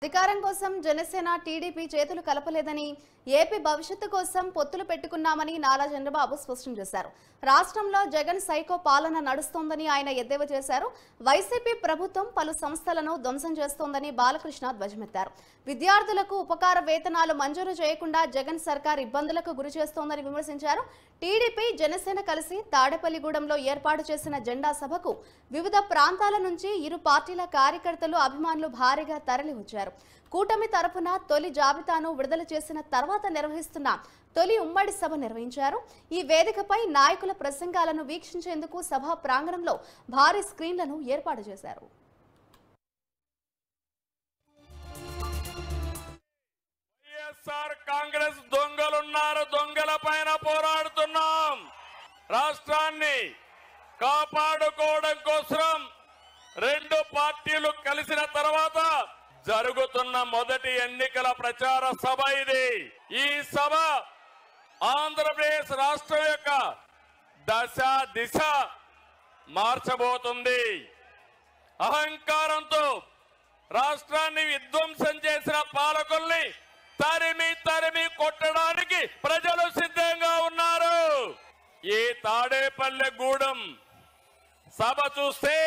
అధికారం కోసం జనసేన టీడీపీ చేతులు కలపలేదని ఏపీ భవిష్యత్తు కోసం పొత్తులు పెట్టుకున్నామని నారా చంద్రబాబు స్పష్టం చేశారు. రాష్ట్రంలో జగన్ సైకో పాలన నడుస్తోందని ఆయన ఎద్దేవా చేశారు. వైసీపీ ప్రభుత్వం పలు సంస్థలను ధ్వంసం చేస్తోందని బాలకృష్ణ ధ్వజమెత్తారు. విద్యార్థులకు ఉపకార వేతనాలు మంజూరు చేయకుండా జగన్ సర్కార్ ఇబ్బందులకు గురి చేస్తోందని విమర్శించారు. టీడీపీ జనసేన కలిసి తాడేపల్లిగూడెంలో ఏర్పాటు చేసిన జెండా సభకు వివిధ ప్రాంతాల నుంచి ఇరు పార్టీల కార్యకర్తలు అభిమానులు భారీగా తరలివచ్చారు. కూటమి తరపున తొలి జాబితాను విడుదల చేసిన తర్వాత నిర్వహిస్తున్న తొలి ఉమ్మడి సభ నిర్వహించారు. ఈ వేదికపై నాయకుల ప్రసంగాలను వీక్షించేందుకు సభా ప్రాంగణంలో భారీ స్క్రీన్లను ఏర్పాటు చేశారు. కాంగ్రెస్ దొంగలున్నారు, దొంగల పైన పోరాడుతున్నాం. రాష్ట్రాన్ని కాపాడుకోవడం కోసం రెండు పార్టీలు కలిసిన తర్వాత జరుగుతున్న మొదటి ఎన్నికల ప్రచార సభ ఇది. ఈ సభ ఆంధ్రప్రదేశ్ రాష్ట్రం యొక్క దశ దిశ మార్చబోతుంది. అహంకారంతో రాష్ట్రాన్ని విధ్వంసం చేసిన పాలకుల్ని తరిమి తరిమి కొట్టడానికి ప్రజలు సిద్ధంగా ఉన్నారు. ఈ తాడేపల్లిగూడెం సభ చూస్తే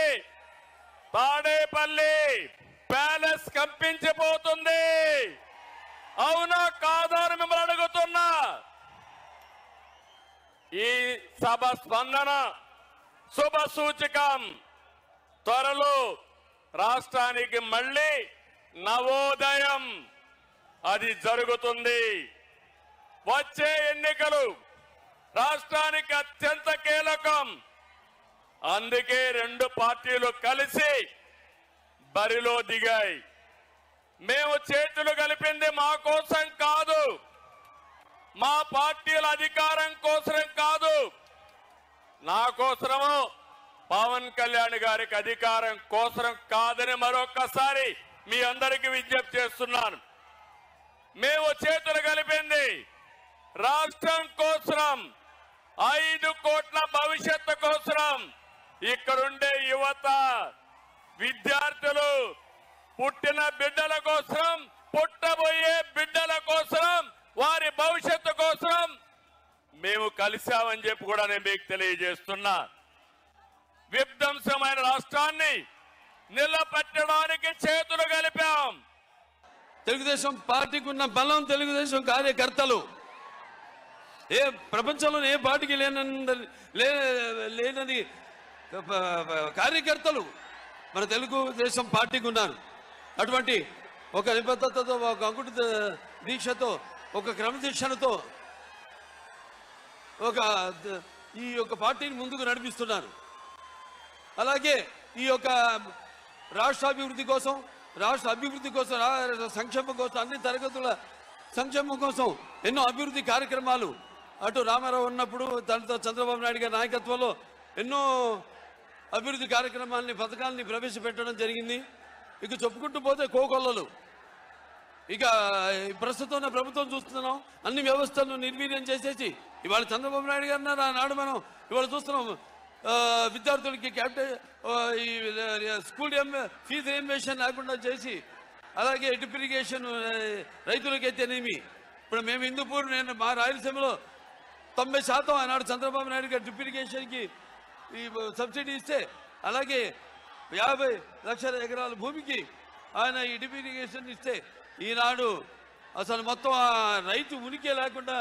తాడేపల్లి ప్యాలెస్ కంపించిపోతుంది. అవునా కాదా అని మిమ్మల్ని అడుగుతున్నా. ఈ సభ స్పందన శుభ సూచకం. త్వరలో రాష్ట్రానికి మళ్ళీ నవోదయం అది జరుగుతుంది. వచ్చే ఎన్నికలు రాష్ట్రానికి అత్యంత కీలకం. అందుకే రెండు పార్టీలు కలిసి బరిలో దిగాయి. మేము చేతులు కలిపింది మా కోసం కాదు, మా పార్టీల అధికారం కోసం కాదు, నా కోసమో పవన్ కళ్యాణ్ గారికి అధికారం కోసం కాదని మరొక్కసారి మీ అందరికీ విజ్ఞప్తి చేస్తున్నాను. మేము చేతులు కలిపింది రాష్ట్రం కోసం, 5 కోట్ల భవిష్యత్తు కోసం. ఇక్కడుండే యువత, విద్యార్థులు, పుట్టిన బిడ్డల కోసం, పుట్టబోయే బిడ్డల కోసం, వారి భవిష్యత్తు కోసం మేము కలిశామని చెప్పి కూడా నేను మీకు తెలియజేస్తున్నా. విధ్వంసమైన రాష్ట్రాన్ని నిలబెట్టడానికి చేతులు కలిపాం. తెలుగుదేశం పార్టీకి ఉన్న బలం తెలుగుదేశం కార్యకర్తలు. ఏ ప్రపంచంలో ఏ పార్టీకి లేనది కార్యకర్తలు మన తెలుగుదేశం పార్టీకి ఉన్నారు. అటువంటి ఒక నిబద్ధతతో, ఒక అంకుట దీక్షతో, ఒక క్రమశిక్షణతో ఈ యొక్క పార్టీని ముందుకు నడిపిస్తున్నారు. అలాగే ఈ యొక్క రాష్ట్ర అభివృద్ధి కోసం, సంక్షేమం కోసం, అన్ని తరగతుల సంక్షేమం కోసం ఎన్నో అభివృద్ధి కార్యక్రమాలు అటు రామారావు ఉన్నప్పుడు దాంతో చంద్రబాబు నాయుడు గారి నాయకత్వంలో ఎన్నో అభివృద్ధి కార్యక్రమాలని, పథకాలని ప్రవేశపెట్టడం జరిగింది. ఇక చెప్పుకుంటూ పోతే కోకొల్లలు. ఇక ప్రస్తుతం ప్రభుత్వం చూస్తున్నాం, అన్ని వ్యవస్థలను నిర్వీర్యం చేసేసి ఇవాళ చంద్రబాబు నాయుడు గారు నాడు మనం ఇవాళ చూస్తున్నాం. విద్యార్థులకి స్కూల్ ఫీజు రియంబర్స్మెంట్ లేకుండా చేసి, అలాగే డ్రిప్ ఇరిగేషన్ రైతులకైతేనేమి. ఇప్పుడు మేము హిందూపూర్, నేను మా రాయలసీమలో 90% ఆనాడు చంద్రబాబు నాయుడు గారు డ్రిప్ ఇరిగేషన్కి ఈ సబ్సిడీ ఇస్తే, అలాగే 50 లక్షల ఎకరాల భూమికి ఆయన ఈ డ్రిప్ ఇరిగేషన్ ఇస్తే, ఈనాడు అసలు మొత్తం రైతు ఉనికి లేకుండా